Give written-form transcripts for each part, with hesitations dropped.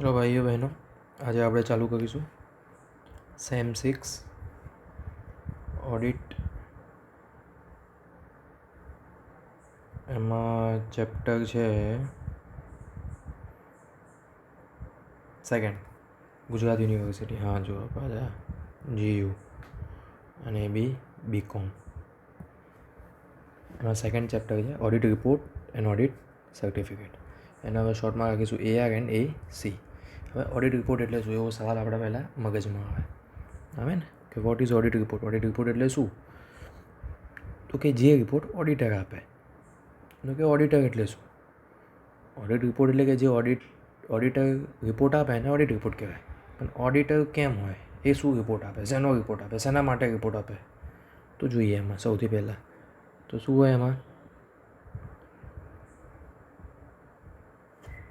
ચલો ભાઈઓ બહેનો, આજે આપણે ચાલુ કરીશું સેમ 6 ઓડિટ. એમાં ચેપ્ટર છે સેકન્ડ, ગુજરાત યુનિવર્સિટી. હા જો પાછા GU અને BCom. એમાં સેકન્ડ ચેપ્ટર છે audit report and audit certificate. એને હવે શોર્ટમાં રાખીશું AR એન્ડ AC. હવે ઓડિટ રિપોર્ટ એટલે શું, એવો સવાલ આપણે પહેલાં મગજમાં આવે ને કે what is audit report. Audit report એટલે શું? તો કે જે રિપોર્ટ ઓડિટર આપે. એટલે કે ઓડિટર એટલે શું? ઓડિટ રિપોર્ટ એટલે કે જે ઓડિટર રિપોર્ટ આપે એને ઓડિટ રિપોર્ટ કહેવાય. પણ ઓડિટર કેમ હોય, એ શું રિપોર્ટ આપે, શેનો રિપોર્ટ આપે, શેના માટે રિપોર્ટ આપે, તો જોઈએ. એમાં સૌથી પહેલાં તો શું હોય, એમાં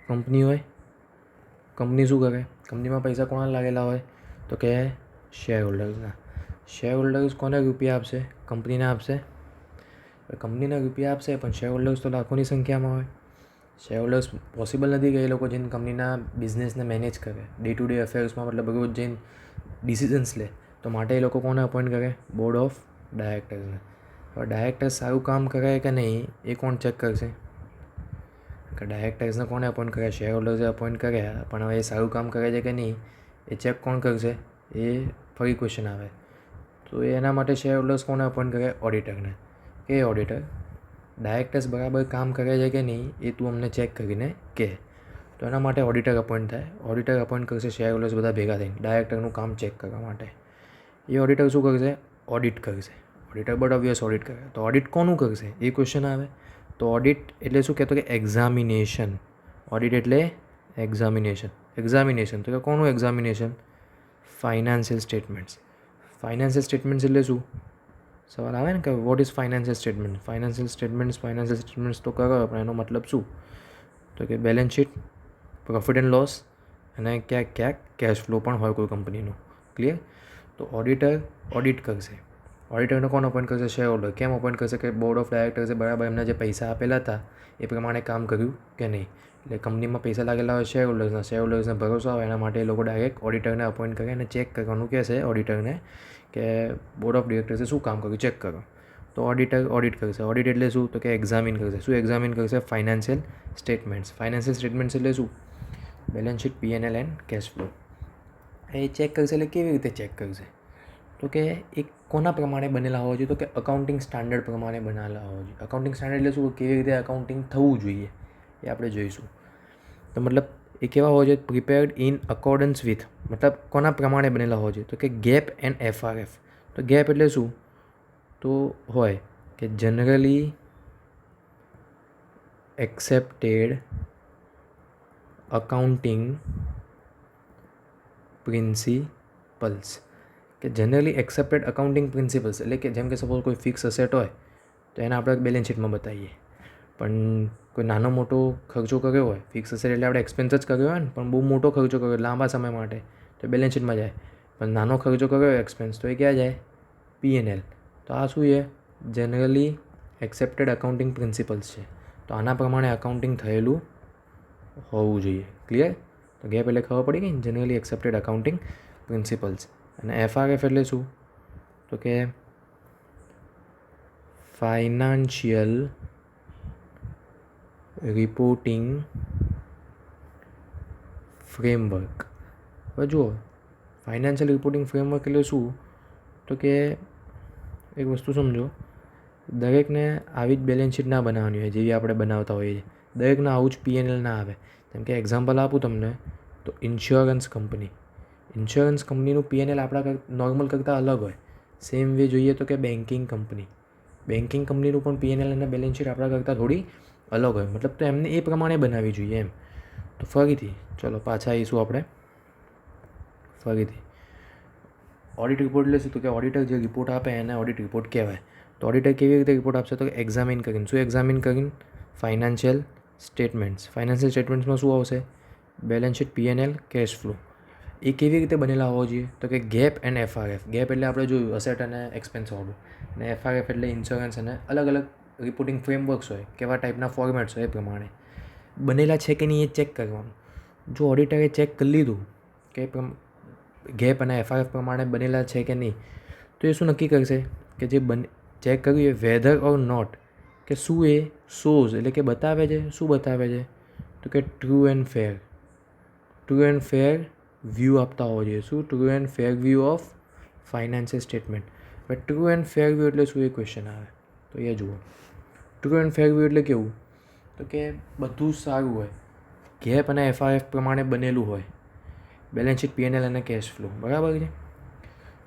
કંપની હોય. કંપની શું કરે? કંપનીમાં પૈસા કોના લાગેલા હોય, તો કે શેર હોલ્ડર્સના. શેર હોલ્ડર્સ કોને રૂપિયા આપશે? કંપનીને આપશે. કંપનીને રૂપિયા આપશે, પણ શેર હોલ્ડર્સ તો લાખોની સંખ્યામાં હોય. શેર હોલ્ડર્સ પોસિબલ નથી કે એ લોકો જઈને કંપનીના બિઝનેસને મેનેજ કરે, ડે ટુ ડે અફેર્સમાં, મતલબ રોજ જઈને ડિસિઝન્સ લે. તો માટે એ લોકો કોને અપોઇન્ટ કરે? બોર્ડ ઓફ ડાયરેક્ટર્સને. હવે ડાયરેક્ટર્સ સારું કામ કરે કે નહીં, એ કોણ ચેક કરશે? કે ડાયરેક્ટર્સને કોને અપોઇન્ટ કર્યા? શેર હોલ્ડર્સે અપોઇન્ટ કર્યા, પણ હવે એ સારું કામ કરે છે કે નહીં, એ ચેક કોણ કરશે? એ ફરી ક્વેશ્ચન આવે. તો એના માટે શેર હોલ્ડર્સ કોને અપોઇન્ટ કરે? ઓડિટરને. કે ઓડિટર ડાયરેક્ટર્સ બરાબર કામ કરે છે કે નહીં, એ તું અમને ચેક કરીને કહે. તો એના માટે ઓડિટર અપોઇન્ટ થાય. ઓડિટર અપોઇન્ટ કરશે શેર હોલ્ડર્સ બધા ભેગા થઈને ડાયરેક્ટરનું કામ ચેક કરવા માટે. એ ઓડિટર શું કરશે? ઓડિટ કરશે. ઓડિટર બટ ઓબ્વિયસ ઓડિટ કરે. તો ઓડિટ કોનું કરશે, એ ક્વેશ્ચન આવે. તો ઓડિટ એટલે શું કહેતો કે એક્ઝામિનેશન. ઓડિટ એટલે એક્ઝામિનેશન. એક્ઝામિનેશન તો કે કોનું examination? Financial statements. Financial statements એટલે શું? સવાલ આવે ને કે what is financial statement. Financial statements તો કરો, પણ એનો મતલબ શું? તો કે balance sheet, profit and loss, અને ક્યાંક ક્યાંક કેશ ફ્લો પણ હોય કોઈ કંપનીનું. ક્લિયર? તો ઓડિટર ઓડિટ કરશે. ઓડિટરને કોણ અપોઇન્ટ કરશે? Share holder. કેમ અપોઇન્ટ કરશે? કે બોર્ડ ઓફ ડાયરેક્ટર્સે બરાબર એમને જે પૈસા આપેલા હતા એ પ્રમાણે કામ કર્યું કે નહીં. એટલે કંપનીમાં પૈસા લાગેલા હોય શેર હોલ્ડર્સના, શેર હોલ્ડર્સને ભરોસો આવે, એના માટે એ લોકો ડાયરેક્ટ ઓડિટરને અપોઇન્ટ કરે અને ચેક કરવાનું કહેશે ઓડિટરને કે બોર્ડ ઓફ ડિરેક્ટર્સે શું કામ કર્યું, ચેક કરો. તો ઓડિટર ઓડિટ કરશે. ઓડિટ એટલે શું? તો કે એક્ઝામિન કરશે. શું એક્ઝામિન કરશે? Financial statements. ફાઇનાન્શિયલ સ્ટેટમેન્ટ્સ એટલે શું? Balance sheet, P&L and cash flow. A check કરશે. એટલે કેવી રીતે ચેક કરશે? તો કે એ કોના પ્રમાણે બનેલા હોવા જોઈએ? તો કે અકાઉન્ટિંગ સ્ટાન્ડર્ડ પ્રમાણે બનેલા હોવા જોઈએ. અકાઉન્ટિંગ સ્ટાન્ડર્ડ એટલે શું? કેવી રીતે અકાઉન્ટિંગ થવું જોઈએ એ આપણે જોઈશું. તો મતલબ એ કેવા હોવા જોઈએ? Prepared in accordance with. મતલબ કોના પ્રમાણે બનેલા હોવા જોઈએ? તો કે ગેપ એન્ડ FRF. તો ગેપ એટલે શું? તો હોય કે જનરલી એક્સેપ્ટેડ અકાઉન્ટિંગ પ્રિન્સિપલ્સ. કે જનરલી એક્સેપ્ટેડ અકાઉન્ટિંગ પ્રિન્સિપલ્સ એટલે કે જેમ કે સપોઝ કોઈ ફિક્સ અસેટ હોય તો એને આપણે બેલેન્સ શીટમાં બતાવીએ. પણ કોઈ નાનો મોટો ખર્ચો કર્યો હોય, ફિક્સ અસેટ એટલે આપણે એક્સપેન્સ જ કર્યો હોય ને, પણ બહુ મોટો ખર્ચો કર્યો લાંબા સમય માટે, તો બેલેન્સ શીટમાં જાય. પણ નાનો ખર્ચો કર્યો હોય એક્સપેન્સ, તો એ ક્યાં જાય? P&L. તો આ શું છે? જનરલી એક્સેપ્ટેડ અકાઉન્ટિંગ પ્રિન્સિપલ્સ છે. તો આના પ્રમાણે અકાઉન્ટિંગ થયેલું હોવું જોઈએ. ક્લિયર? તો ગેપ એટલે ખબર પડી ગઈ ને, જનરલી એક્સેપ્ટેડ અકાઉન્ટિંગ પ્રિન્સિપલ્સ. અને FRF એટલે શું? તો કે ફાઇનાન્શિયલ રિપોર્ટિંગ ફ્રેમવર્ક. હવે જુઓ, ફાઇનાન્શિયલ રિપોર્ટિંગ ફ્રેમવર્ક એટલે શું? તો કે એક વસ્તુ સમજો, દરેકને આવી જ બેલેન્સ શીટ ના બનાવવાની હોય જેવી આપણે બનાવતા હોઈએ છીએ. દરેકને આવું જ P&L ના આવે. જેમ કે એક્ઝામ્પલ આપું તમને, તો ઇન્સ્યોરન્સ કંપની. ઇન્સ્યોરન્સ કંપનીનું P&L આપણા નોર્મલ કરતાં અલગ હોય. સેમ વે જોઈએ તો કે બેન્કિંગ કંપની. બેન્કિંગ કંપનીનું પણ P&L અને બેલેન્સ શીટ આપણા કરતાં થોડી અલગ હોય. મતલબ તો એમને એ પ્રમાણે બનાવવી જોઈએ એમ. તો ફરીથી ચલો પાછા આવીશું આપણે ફરીથી. ઓડિટ રિપોર્ટ એટલે શું? તો કે ઓડિટર જે રિપોર્ટ આપે એને ઓડિટ રિપોર્ટ કહેવાય. તો ઓડિટર કેવી રીતે રિપોર્ટ આપશે? તો કે એક્ઝામિન કરીને. શું એક્ઝામિન કરીને? Financial statements. ફાઇનાન્શિયલ સ્ટેટમેન્ટ્સમાં શું આવશે? Balance sheet, P&L, cash flow. એ કેવી રીતે બનેલા હોવા જોઈએ? તો કે ગેપ એન્ડ FRF. ગેપ એટલે આપણે જોયું અસેટ અને એક્સપેન્સ વાળું, અને FRF એટલે ઇન્સ્યોરન્સ. અને અલગ અલગ રિપોર્ટિંગ ફ્રેમવર્ક્સ હોય, કેવા ટાઈપના ફોર્મેટ્સ હોય એ પ્રમાણે બનેલા છે કે નહીં એ ચેક કરવાનું. જો ઓડિટરે ચેક કરી લીધું કે ગેપ અને એફઆરએફ પ્રમાણે બનેલા છે કે નહીં, તો એ શું નક્કી કરશે કે જે ચેક કર્યું એ વેધર ઓર નોટ, કે શું એ શોઝ એટલે કે બતાવે છે, શું બતાવે છે, તો કે ટ્રુ એન્ડ ફેર વ્યૂ આપતા હોવો જોઈએ. શું? True and fair view of financial statement. હવે ટ્રુ એન્ડ ફેર વ્યૂ એટલે શું, એ ક્વેશ્ચન આવે. તો એ જુઓ, ટ્રુ એન્ડ ફેર વ્યૂ એટલે કેવું, તો કે બધું સારું હોય, ગેપ અને એફઆરએફ પ્રમાણે બનેલું હોય, બેલેન્સ શીટ, પીએનએલ અને કેશ ફ્લો બરાબર છે.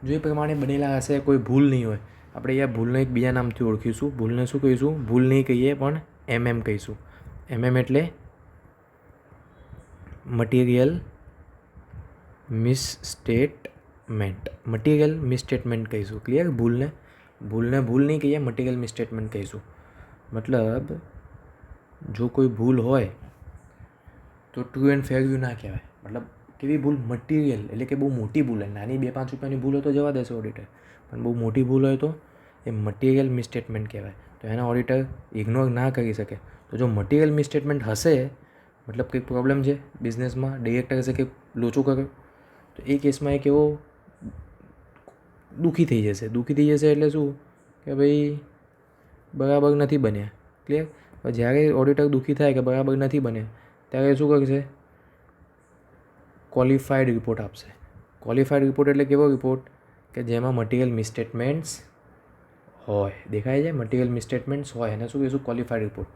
જો એ પ્રમાણે બનેલા હશે, કોઈ ભૂલ નહીં હોય. આપણે અહીંયા ભૂલને એક બીજા નામથી ઓળખીશું. ભૂલને શું કહીશું? ભૂલ નહીં કહીએ પણ MM કહીશું. MM એટલે મટીરિયલ મિસસ્ટેટમેન્ટ. મટીરિયલ મિસસ્ટેટમેન્ટ કહીશું. ક્લિયર? ભૂલ નહીં કહીએ, મટીરિયલ મિસસ્ટેટમેન્ટ કહીશું. મતલબ જો કોઈ ભૂલ હોય તો ટ્રુ એન્ડ ફેર વ્યૂ ના કહેવાય. મતલબ કેવી ભૂલ? મટીરિયલ એટલે કે બહુ મોટી ભૂલ હોય. નાની 2-5 રૂપિયાની ભૂલ હોય તો જવા દેશે ઓડિટર, પણ બહુ મોટી ભૂલ હોય તો એ મટીરિયલ મિસસ્ટેટમેન્ટ કહેવાય. તો એના ઓડિટર ઇગ્નોર ના કરી શકે. તો જો મટીરિયલ મિસસ્ટેટમેન્ટ હશે, મતલબ કંઈક પ્રોબ્લેમ છે બિઝનેસમાં, ડિરેક્ટર હશે કે લોચો કર્યો, તો એ કેસમાં એક એવો દુઃખી થઈ જશે. એટલે શું કે ભાઈ બરાબર નથી બન્યા. ક્લિયર? જ્યારે ઓડિટર દુઃખી થાય કે બરાબર નથી બન્યા, ત્યારે શું કરશે? ક્વોલિફાઈડ રિપોર્ટ આપશે. ક્વોલિફાઈડ રિપોર્ટ એટલે કેવો રિપોર્ટ? કે જેમાં મટીરિયલ મિસસ્ટેટમેન્ટ્સ હોય. દેખાય છે? મટીરિયલ મિસસ્ટેટમેન્ટ્સ હોય એને શું કહીશું? Qualified report.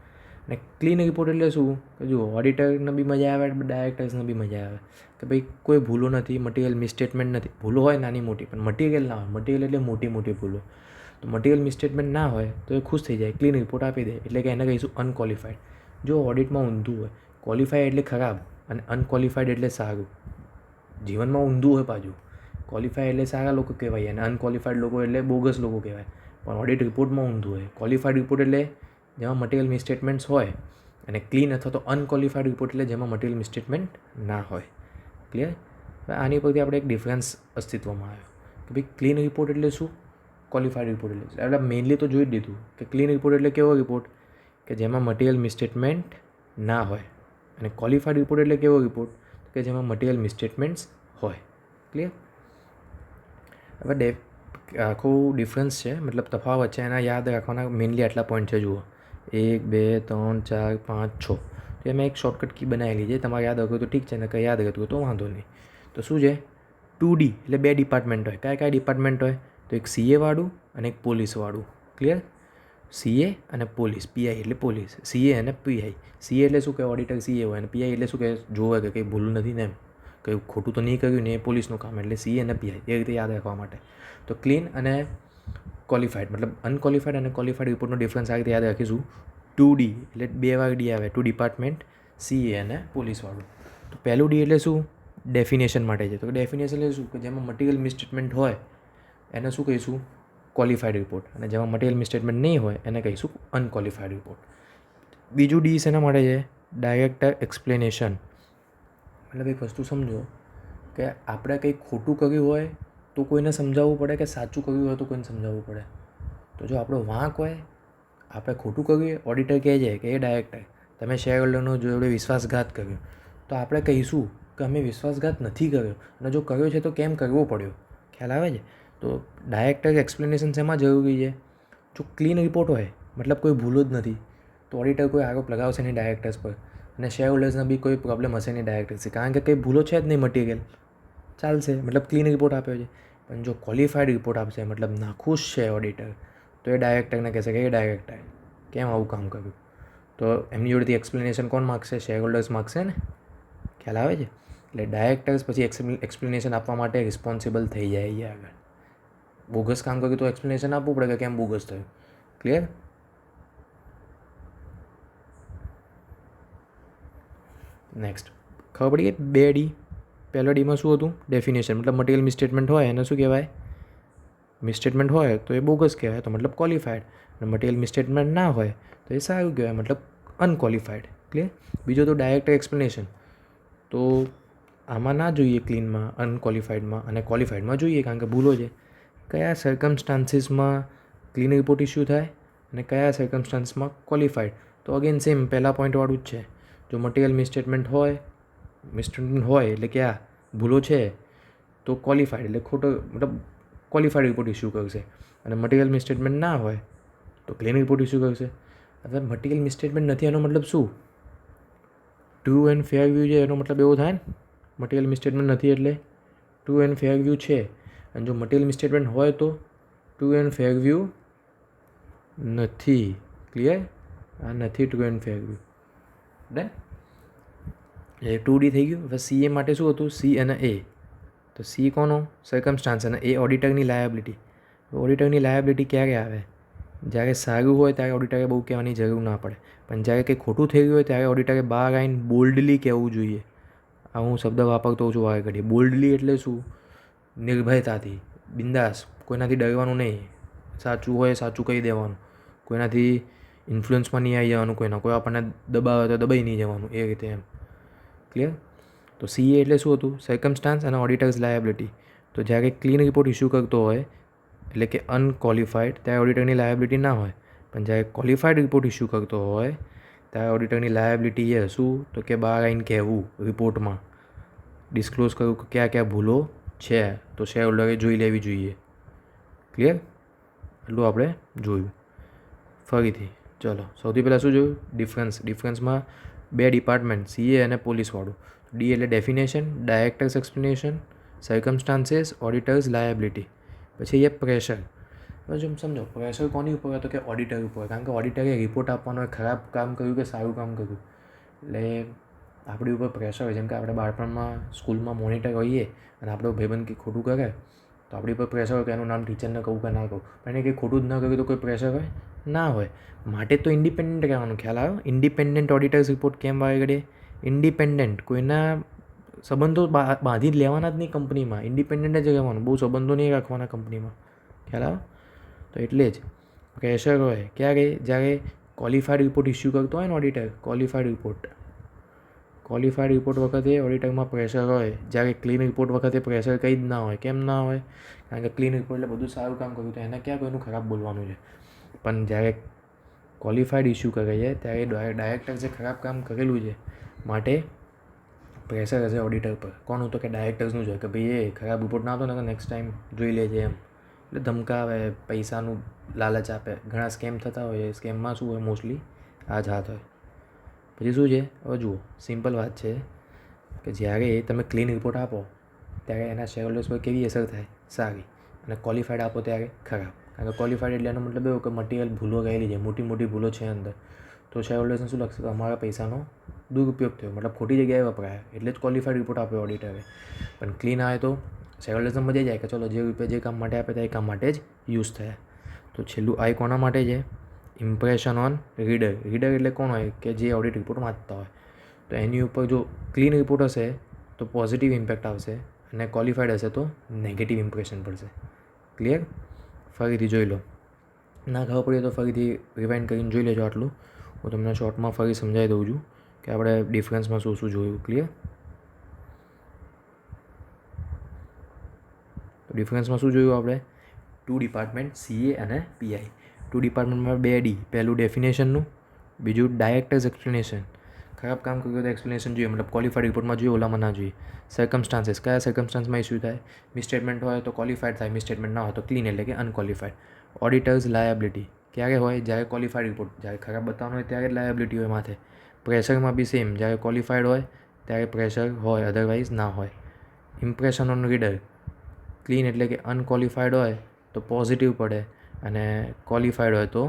અને ક્લીન રિપોર્ટ એટલે શું? કે જુઓ, ઓડિટરને બી મજા આવે, ડાયરેક્ટર્સને બી મજા આવે કે ભાઈ કોઈ ભૂલો નથી, મટીરિયલ મિસસ્ટેટમેન્ટ નથી. ભૂલો હોય નાની મોટી, પણ મટીરિયલ ના હોય. મટીરિયલ એટલે મોટી ભૂલો. તો મટીરિયલ મિસસ્ટેટમેન્ટ ના હોય તો એ ખુશ થઈ જાય, ક્લીન રિપોર્ટ આપી દે. એટલે કે એને કહીશું અનક્વોલિફાઈડ. જો ઓડિટમાં ઊંધું હોય, ક્વોલિફાઈડ એટલે ખરાબ અને અનક્વોલિફાઈડ એટલે સારું. જીવનમાં ઊંધું હોય પાછું. ક્વોલિફાઈડ એટલે સારા લોકો કહેવાય અને અનક્વોલિફાઈડ લોકો એટલે બોગસ લોકો કહેવાય. પણ ઓડિટ રિપોર્ટમાં ઊંધું હોય. ક્વોલિફાઈડ રિપોર્ટ એટલે જેમાં મટીરિયલ મિસસ્ટેટમેન્ટ્સ હોય, અને ક્લીન અથવા તો અનક્વોલિફાઈડ રિપોર્ટ એટલે જેમાં મટીરિયલ મિસસ્ટેટમેન્ટ ના હોય. ક્લિયર? હવે આની પરથી આપણે એક ડિફરન્સ અસ્તિત્વમાં આવ્યો કે ભાઈ ક્લીન રિપોર્ટ એટલે શું, ક્વોલિફાઈડ રિપોર્ટ એટલે શું. આપણે મેઇનલી તો જોઈ જ દીધું કે ક્લીન રિપોર્ટ એટલે કેવો રિપોર્ટ કે જેમાં મટીરિયલ મિસસ્ટેટમેન્ટ ના હોય, અને ક્વોલિફાઈડ રિપોર્ટ એટલે કેવો રિપોર્ટ કે જેમાં મટીરિયલ મિસસ્ટેટમેન્ટ્સ હોય. ક્લિયર? હવે આખું ડિફરન્સ છે, મતલબ તફાવત છે, એના યાદ રાખવાના મેઇનલી આટલા પોઈન્ટ છે. જુઓ, 1 2 3 4 5 6. તો એમાં એક શોર્ટકટ કી બનાવેલી છે. તમારે યાદ રાખવું તો ઠીક છે, ને કંઈ યાદ રહેતું તો વાંધો નહીં. તો શું છે? 2D એટલે 2 ડિપાર્ટમેન્ટ હોય. કયા ડિપાર્ટમેન્ટ હોય? તો એક CA વાળું અને એક પોલીસવાળું. ક્લિયર? CA અને પોલીસ. PI એટલે પોલીસ. CA અને PI. CA એટલે શું કે ઓડિટર CA હોય, અને PI એટલે શું કે જોવે કે કંઈ ભૂલ નથી ને, એમ કંઈ ખોટું તો નહીં કર્યું ને, એ પોલીસનું કામ. એટલે CA અને PI એ રીતે યાદ રાખવા માટે. તો ક્લીન અને ક્વોલિફાઈડ, મતલબ અનક્વોલિફાઈડ અને ક્વોલિફાઈડ રિપોર્ટનો ડિફરન્સ આ રીતે યાદ રાખીશું. 2D એટલે 2 વાર D આવે, 2 ડિપાર્ટમેન્ટ, CA અને પોલીસવાળું. તો પહેલું D એટલે શું? ડેફિનેશન માટે છે. તો ડેફિનેશન એટલે શું કે જેમાં મટીરિયલ મિસસ્ટેટમેન્ટ હોય એને શું કહીશું? Qualified report. અને જેમાં મટીરિયલ મિસસ્ટેટમેન્ટ નહીં હોય એને કહીશું અનક્વોલિફાઈડ રિપોર્ટ. બીજું D શેના માટે છે? Director explanation. મતલબ એક વસ્તુ સમજો કે આપણે કંઈક ખોટું કર્યું હોય તો કોઈને સમજાવવું પડે, કે સાચું કર્યું હોય તો કોઈને સમજાવવું પડે. તો જો આપણો વાંક હોય, આપણે ખોટું કર્યું, ઓડિટર કહે છે કે એ ડાયરેક્ટર તમે શેર હોલ્ડરનો જોડે વિશ્વાસઘાત કર્યો, તો આપણે કહીશું કે અમે વિશ્વાસઘાત નથી કર્યો, અને જો કર્યો છે તો કેમ કરવો પડ્યો. ખ્યાલ આવે છે? તો ડાયરેક્ટર એક્સપ્લેનેશન શેમાં જરૂરી છે? જો ક્લીન રિપોર્ટ હોય, મતલબ કોઈ ભૂલો જ નથી, તો ઓડિટર કોઈ આરોપ લગાવશે નહીં ડાયરેક્ટર્સ પર, અને શેર હોલ્ડર્સને બી કોઈ પ્રોબ્લેમ હશે નહીં ડાયરેક્ટર્સથી, કારણ કે કંઈ ભૂલો છે જ નહીં, મટીરિયલ ચાલશે. મતલબ ક્લીન રિપોર્ટ આપ્યો છે. પણ જો ક્વોલિફાઈડ રિપોર્ટ આપશે, મતલબ નાખુશ છે ઓડિટર, તો એ ડાયરેક્ટરને કહેશે કે એ ડાયરેક્ટર કેમ આવું કામ કર્યું. તો એમની જોડેથી એક્સપ્લેનેશન કોણ માગશે? શેર હોલ્ડર્સ માગશે ને. ખ્યાલ આવે છે? એટલે ડાયરેક્ટર્સ પછી એક્સપ્લેનેશન આપવા માટે રિસ્પોન્સિબલ થઈ જાય છે આગળ. બોગસ કામ કર્યું તો એક્સપ્લેનેશન આપવું પડે કે કેમ બોગસ થયું. ક્લિયર? નેક્સ્ટ ખબર પડી કે 2D. પહેલા ડીમાં શું હતું? ડેફિનેશન. મતલબ મટીરિયલ મિસસ્ટેટમેન્ટ હોય એને શું કહેવાય? મિસસ્ટેટમેન્ટ હોય તો એ બોગસ કહેવાય, તો મતલબ ક્વોલિફાઈડ. અને મટીરિયલ મિસસ્ટેટમેન્ટ ના હોય તો એ સારું કહેવાય, મતલબ અનક્વોલિફાઈડ. ક્લિયર? બીજો તો ડાયરેક્ટર એક્સપ્લેનેશન. તો આમાં ના જોઈએ ક્લીનમાં, અનક્વોલિફાઈડમાં, અને ક્વોલિફાઈડમાં જોઈએ કારણ કે ભૂલો છે. કયા સર્કમસ્ટાન્સીસમાં ક્લીન રિપોર્ટ ઇસ્યુ થાય અને કયા સર્કમસ્ટાન્સીસમાં ક્વોલિફાઈડ? તો અગેન સેમ પહેલા પોઈન્ટવાળું જ છે. જો મટીરિયલ મિસસ્ટેટમેન્ટ હોય મિસસ્ટેટમેન્ટ હોય એટલે કે આ ભૂલો છે તો ક્વોલિફાઈડ એટલે ખોટો મતલબ ક્વોલિફાઈડ રિપોર્ટ ઇસ્યુ કરશે. અને મટીરિયલ મિસસ્ટેટમેન્ટ ના હોય તો ક્લીન રિપોર્ટ ઇસ્યુ કરશે. હવે મટીરિયલ મિસસ્ટેટમેન્ટ નથી એનો મતલબ શું? ટ્રુ એન્ડ ફેર વ્યૂ છે એનો મતલબ એવો થાય ને, મટીરિયલ મિસસ્ટેટમેન્ટ નથી એટલે ટ્રુ એન્ડ ફેર વ્યૂ છે. અને જો મટીરિયલ મિસસ્ટેટમેન્ટ હોય તો ટ્રુ એન્ડ ફેર વ્યૂ નથી. ક્લિયર? આ નથી true and fair view. Done? A 2D થઈ ગયું. હવે CA માટે શું હતું? C અને A. તો C કોનો? સર્કમસ્ટાન્સ અને A ઓડિટરની લાયબિલિટી. ઓડિટરની લાયબિલિટી ક્યારે આવે? જ્યારે સારું હોય ત્યારે ઓડિટરે બહુ કહેવાની જરૂર ના પડે, પણ જ્યારે કંઈ ખોટું થઈ ગયું હોય ત્યારે ઓડિટરે બહાર આવીને બોલ્ડલી કહેવું જોઈએ. આ હું શબ્દ વાપરતો હોઉં છું વારે ઘડીએ. બોલ્ડલી એટલે શું? નિર્ભયતાથી, બિંદાસ, કોઈનાથી ડરવાનું નહીં. સાચું હોય સાચું કહી દેવાનું, કોઈનાથી ઇન્ફ્લુઅન્સમાં નહીં આવી જવાનું, કોઈ આપણને દબાવે તો દબાઈ નહીં જવાનું, એ રીતે એમ. ક્લિયર? તો CA એટલે શું હતું? સર્કમસ્ટાન્સ અને ઓડિટર્સ લાયબિલિટી. તો જ્યારે ક્લીન રિપોર્ટ ઇસ્યુ કરતો હોય એટલે કે અનક્વોલિફાઈડ, ત્યારે ઓડિટરની લાયબિલિટી ના હોય. પણ જ્યારે ક્વોલિફાઈડ રિપોર્ટ ઇસ્યુ કરતો હોય ત્યારે ઓડિટરની લાયબિલિટી એ શું? તો કે બહાર આવીને કહેવું, રિપોર્ટમાં ડિસ્ક્લોઝ કરવું કે ક્યાં ક્યાં ભૂલો છે, તો શેર હોલ્ડરે જોઈ લેવી જોઈએ. ક્લિયર? એટલું આપણે જોયું. ફરીથી ચલો, સૌથી પહેલાં શું જોયું? ડિફરન્સમાં બે ડિપાર્ટમેન્ટ, CA અને પોલીસવાળું. D એટલે definition, directors explanation, circumstances, auditors liability. પછી એ પ્રેશર. હવે જો સમજો પ્રેશર કોની ઉપર હોય? તો કે ઓડિટર ઉપર. કારણ કે ઓડિટરે રિપોર્ટ આપવાનો હોય, ખરાબ કામ કર્યું કે સારું કામ કર્યું, એટલે આપણી ઉપર પ્રેશર હોય. જેમ કે આપણે બાળપણમાં સ્કૂલમાં મોનિટર હોઈએ અને આપણો ભાઈબંધ કંઈ ખોટું કરે તો આપણી ઉપર પ્રેશર હોય કે એનું નામ ટીચરને કહું કે ના કહું. પણ એને કંઈ ખોટું જ ના કર્યું તો કોઈ પ્રેશર હોય ના હોય. માટે તો ઇન્ડિપેન્ડન્ટ રહેવાનું. ખ્યાલ આવ્યો? ઇન્ડિપેન્ડન્ટ ઓડિટર્સ રિપોર્ટ કેમ બહાર કાઢે? ઇન્ડિપેન્ડન્ટ, કોઈના સંબંધો બાંધી જ લેવાના જ નહીં કંપનીમાં. ઇન્ડિપેન્ડન્ટ જ રહેવાનું, બહુ સંબંધો નહીં રાખવાના કંપનીમાં. ખ્યાલ આવે? તો એટલે જ પ્રેશર હોય ક્યારે? જ્યારે ક્વોલિફાઈડ રિપોર્ટ ઇસ્યુ કરતો હોય ને ઓડિટર, ક્વોલિફાઈડ રિપોર્ટ વખતે ઓડિટરમાં પ્રેશર હોય. જ્યારે ક્લીન રિપોર્ટ વખતે પ્રેશર કંઈ જ ના હોય. કેમ ના હોય? કારણ કે ક્લીન રિપોર્ટ એટલે બધું સારું કામ કર્યું, તો એને ક્યાં કોઈનું ખરાબ બોલવાનું છે. પણ જ્યારે ક્વોલિફાઈડ ઇસ્યુ કરે છે ત્યારે ડાયરેક્ટર જે ખરાબ કામ કરેલું છે માટે પ્રેશર હશે ઓડિટર પર. કોનું? તો કે ડાયરેક્ટર્સનું છે કે ભાઈ એ ખરાબ રિપોર્ટ ના આપતો ને નેક્સ્ટ ટાઈમ જોઈ લેજે એમ. એટલે ધમકાવે, પૈસાનું લાલચ આપે. ઘણા સ્કેમ થતા હોય. સ્કેમમાં શું હોય? મોસ્ટલી આ જ હાથ હોય. પછી શું છે? હવે જુઓ, સિમ્પલ વાત છે કે જ્યારે તમે ક્લીન રિપોર્ટ આપો ત્યારે એના શેર હોલ્ડર્સ પર કેવી અસર થાય? સારી. અને ક્વોલિફાઈડ આપો ત્યારે ખરાબ. કારણ કે ક્વોલિફાઈડ એટલે એનો મતલબ એવો કે મટીરિયલ ભૂલો ગયેલી છે, મોટી મોટી ભૂલો છે અંદર, તો શેર હોલ્ડર્સને શું લાગશે કે અમારા પૈસાનો દુરુપયોગ થયો, મતલબ ખોટી જગ્યાએ વપરાયા, એટલે જ ક્વોલિફાઈડ રિપોર્ટ આપ્યો ઓડિટરે. પણ ક્લીન આવે તો શેર હોલ્ડર્સને મજા જાય કે ચલો જે રૂપિયા જે કામ માટે આપે તે કામ માટે જ યુઝ થયા. તો છેલ્લું આ કોના માટે છે? Impression on reader. રીડર એટલે કોણ હોય? કે જે ઓડિટ રિપોર્ટ વાંચતા હોય. તો એની ઉપર જો ક્લીન રિપોર્ટ હશે તો પોઝિટિવ ઇમ્પેક્ટ આવશે, અને ક્વોલિફાઈડ હશે તો નેગેટિવ ઇમ્પ્રેશન પડશે. ક્લિયર? ફરીથી જોઈ લો. ના ખબર પડીએ તો ફરીથી રિવાઇન્ડ કરીને જોઈ લેજો. આટલું હું તમને શોર્ટમાં ફરી સમજાવી દઉં છું કે આપણે ડિફરન્સમાં શું શું જોયું. ક્લિયર? તો ડિફરન્સમાં શું જોયું આપણે? 2 ડિપાર્ટમેન્ટ, CA અને PI. 2 ડિપાર્ટમેન્ટમાં 2 D. પહેલું ડેફિનેશનનું, બીજું ડાયરેક્ટર્સ એક્સપ્લેનેશન. ખરાબ કામ કર્યું તો એક્સપ્લેનેશન જોઈએ, મતલબ ક્વોલિફાઈડ રિપોર્ટમાં જોઈએ, ઓલામાં ના જોઈએ. સર્કમસ્ટાન્સીસ, કયા સર્કમસ્ટાન્સમાં ઇસ્યુ થાય? મિસસ્ટેટમેન્ટ હોય તો ક્વોલિફાઈડ થાય, મિસસ્ટેટમેન્ટ ના હોય તો ક્લીન એટલે કે અનક્વોલિફાઈડ. ઓડિટર્સ લાયબિલિટી ક્યારે હોય? જ્યારે ક્વોલિફાઈડ રિપોર્ટ, જ્યારે ખરાબ બતાવવાનું હોય ત્યારે જ લાયબિલિટી હોય માથે. પ્રેશરમાં બી સેમ, જ્યારે ક્વોલિફાઈડ હોય ત્યારે પ્રેશર હોય, અધરવાઇઝ ના હોય. ઇમ્પ્રેશન ઓન રીડર, ક્લીન એટલે કે અનક્વોલિફાઈડ હોય તો પોઝિટિવ પડે, અને ક્વોલિફાઈડ હોય તો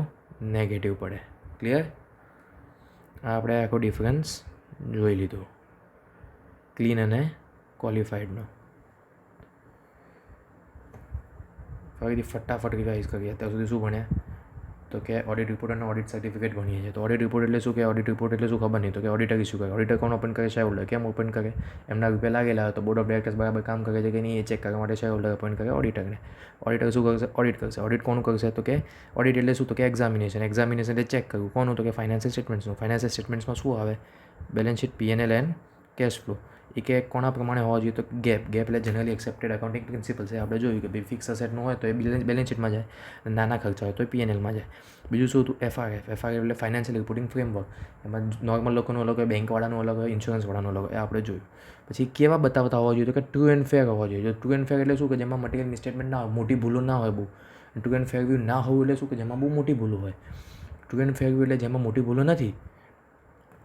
નેગેટિવ પડે. ક્લિયર? આ આપણે આખો ડિફરન્સ જોઈ લીધો ક્લીન અને ક્વોલિફાઈડનો. ફરીથી ફટાફટ રિવાઇઝ કરીએ. અત્યાર સુધી શું ભણ્યા? તો કે ઓડિટ રિપોર્ટ અને ઓડિટ સર્ટિફિકેટ ભણીએ છીએ. તો ઓડિટ રિપોર્ટ એટલે શું? કે ઓડિટ રિપોર્ટ એટલે શું ખબર નહીં. તો કે ઓડિટર ઇસ્યુ કરે. ઓડિટર કોણ ઓપન કરે? Share holder. કેમ ઓપન કરે? એમના રૂપિયા લાગેલા હોય તો બોર્ડ ઓફ ડાયરેક્ટર્સ બરાબર કામ કરે છે કે નહીં એ ચેક કરવા માટે શેર હોલ્ડર અપોઇન્ટ કરે ઓડિટરને. ઓડિટર શું કરશે? ઓડિટ કરશે. ઓડિટ કોનું કરશે? તો કે ઓડિટ એટલે શું? તો કે એક્ઝામિનેશન. એક્ઝામિનેશન એટલે ચેક કરવું. કોનું? તો કે ફાઇનાન્શિયલ સ્ટેટમેન્ટ્સનું. ફાઇનાન્શિયલ સ્ટેટમેન્ટ્સમાં શું આવે? Balance sheet, P&L and cash flow. એ કે કોના પ્રમાણે હોવા જોઈએ, તો ગેપ એટલે જનરલી એક્સેપ્ટેડ એકાઉન્ટિંગ પ્રિન્સિપલ છે. આપણે જોયું કે ભાઈ ફિક્સ અસેટનું હોય તો એ બેલેન્સ શીટમાં જાય, નાના ખર્ચા હોય તો એ P&Lમાં જાય. બીજું શું હતું? FRF એટલે ફાઇનાન્શિયલ રિપોર્ટિંગ ફ્રેમવર્ક. એમાં નોર્મલ લોકોનું અલગ હોય, બેંકવાળાનું અલગ હોય, ઇન્સ્યોરન્સવાળાનું અલગ હોય, એ આપણે જોયું. પછી કેવા બતાવતા હોવા જોઈએ, તો કે ટ્રુ એન્ડ ફેર હોવા જોઈએ. ટ્રુ એન્ડ ફેર એટલે શું? કે જેમાં મટીરિયલ મિસસ્ટેટમેન્ટ ના હોય, મોટી ભૂલો ના હોય બહુ. ટ્રુ એન્ડ ફેર વ્યૂ ના હોવું એટલે શું? કે જેમાં બહુ મોટી ભૂલો હોય. ટ્રુ એન્ડ ફેર વ્યૂ એટલે જેમાં મોટી ભૂલો નથી,